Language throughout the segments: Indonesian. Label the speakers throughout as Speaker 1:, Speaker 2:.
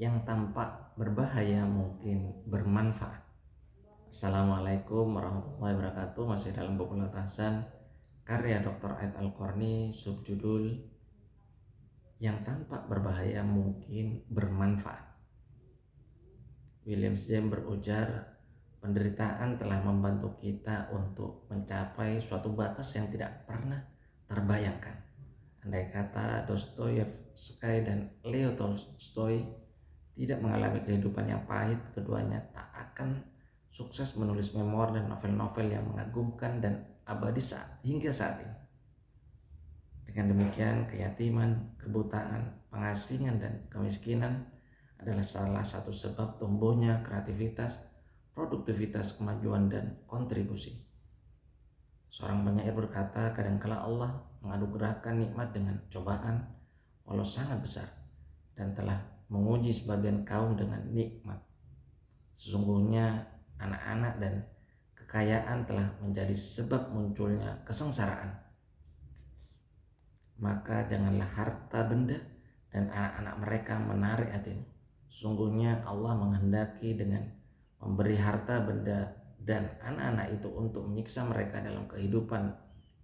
Speaker 1: Yang tampak berbahaya mungkin bermanfaat. Assalamualaikum warahmatullahi wabarakatuh. Masih dalam buku Latasan karya Dr. Ait Al-Qarni, subjudul Yang tampak berbahaya mungkin bermanfaat. William James berujar, penderitaan telah membantu kita untuk mencapai suatu batas yang tidak pernah terbayangkan. Andai kata Dostoyevsky dan Leo Tolstoy tidak mengalami kehidupan yang pahit, keduanya tak akan sukses menulis memoir dan novel-novel yang mengagumkan dan abadi hingga saat ini. Dengan demikian, keyatiman, kebutaan, pengasingan, dan kemiskinan adalah salah satu sebab tumbuhnya kreativitas, produktivitas, kemajuan, dan kontribusi. Seorang penyair berkata, kadangkala Allah menganugerahkan nikmat dengan cobaan walau sangat besar, dan telah menguji sebagian kaum dengan nikmat. Sesungguhnya anak-anak dan kekayaan telah menjadi sebab munculnya kesengsaraan. Maka janganlah harta benda dan anak-anak mereka menarik hatimu. Sesungguhnya Allah menghendaki dengan memberi harta benda dan anak-anak itu untuk menyiksa mereka dalam kehidupan,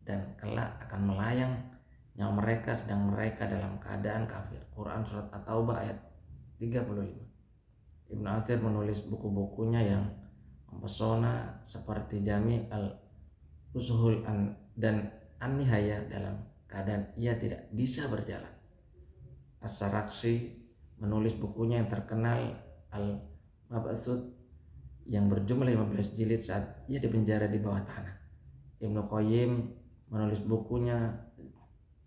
Speaker 1: dan kelak akan melayang nyawa mereka sedang mereka dalam keadaan kafir. Quran Surat At-Taubah ayat 35. Ibnu Athir menulis buku-bukunya yang mempesona seperti Jami' al-Ushul dan An-Nihaya dalam keadaan ia tidak bisa berjalan. As-Sarakhsi menulis bukunya yang terkenal Al-Mab'atsut yang berjumlah 15 jilid saat ia dipenjara di bawah tanah. Ibnu Qayyim menulis bukunya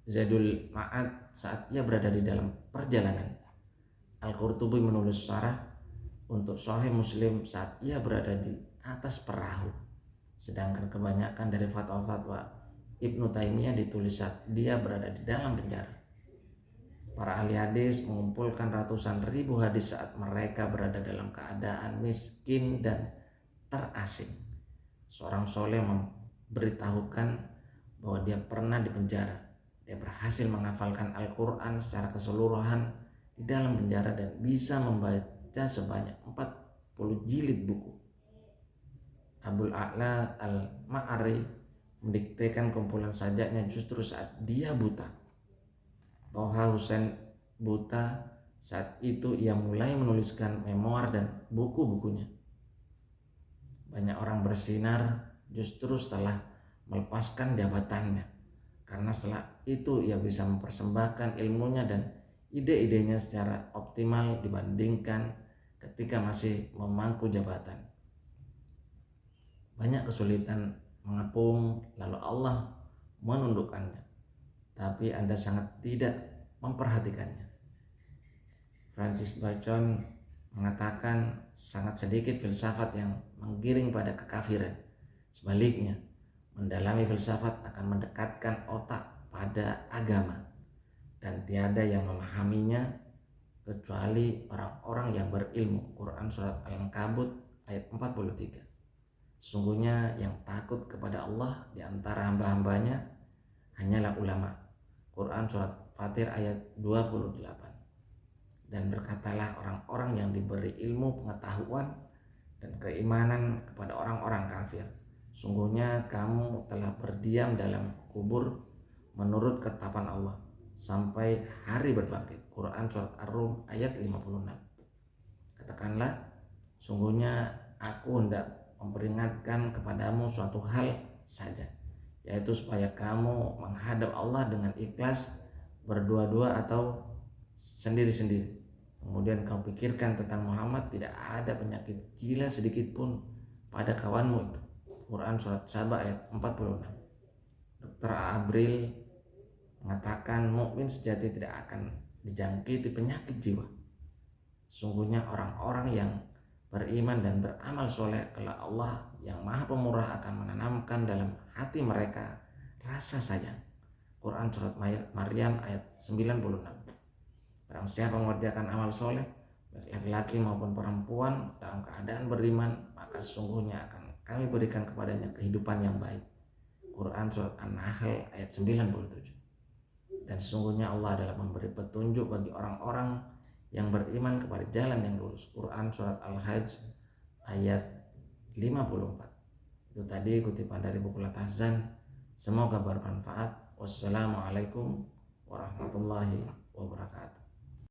Speaker 1: Zadul Ma'ad saat ia berada di dalam perjalanan. Al-Qurtubi menulis syarah untuk Sahih Muslim saat ia berada di atas perahu. Sedangkan kebanyakan dari fatwa-fatwa Ibnu Taimiyah ditulis saat dia berada di dalam penjara. Para ahli hadis mengumpulkan ratusan ribu hadis saat mereka berada dalam keadaan miskin dan terasing. Seorang soleh memberitahukan bahwa dia pernah di penjara. Dia berhasil menghafalkan Al-Quran secara keseluruhan di dalam penjara dan bisa membaca sebanyak 40 jilid buku. Abul A'la Al-Ma'ari mendiktekan kumpulan sajaknya justru saat dia buta. Toha Hussein buta saat itu ia mulai menuliskan memoir dan buku-bukunya. Banyak orang bersinar justru setelah melepaskan jabatannya, karena setelah itu ia bisa mempersembahkan ilmunya dan ide-idenya secara optimal dibandingkan ketika masih memangku jabatan. Banyak kesulitan mengepung, lalu Allah menundukkannya, tapi Anda sangat tidak memperhatikannya. Francis Bacon mengatakan sangat sedikit filsafat yang menggiring pada kekafiran. Sebaliknya, mendalami filsafat akan mendekatkan otak pada agama, dan tiada yang memahaminya kecuali orang-orang yang berilmu. Quran Surat Al-Ankabut ayat 43. Sesungguhnya yang takut kepada Allah di antara hamba-hambanya hanyalah ulama. Quran Surat Fatir ayat 28. Dan berkatalah orang-orang yang diberi ilmu pengetahuan dan keimanan kepada orang-orang kafir, sungguhnya kamu telah berdiam dalam kubur menurut ketetapan Allah sampai hari berbangkit. Quran Surat Ar-Rum ayat 56. Katakanlah, sungguhnya aku hendak memperingatkan kepadamu suatu hal saja, yaitu supaya kamu menghadap Allah dengan ikhlas, berdua-dua atau sendiri-sendiri. Kemudian kau pikirkan tentang Muhammad, tidak ada penyakit gila sedikit pun pada kawanmu itu. Quran Surat Saba ayat 46. Dr. Abril mengatakan mukmin sejati tidak akan dijangkiti penyakit jiwa. Sungguhnya orang-orang yang beriman dan beramal soleh, kelak Allah yang maha pemurah akan menanamkan dalam hati mereka rasa sayang. Quran Surat Maryam ayat 96. Barang siapa mengerjakan amal soleh, baik laki-laki maupun perempuan, dalam keadaan beriman, maka sesungguhnya akan kami berikan kepadanya kehidupan yang baik. Quran Surat An-Nahl ayat 97. Dan sesungguhnya Allah adalah memberi petunjuk bagi orang-orang yang beriman kepada jalan yang lurus. Quran surat Al-Hajj ayat 54. Itu tadi kutipan dari buku Latahzan. Semoga bermanfaat. Wassalamualaikum warahmatullahi wabarakatuh.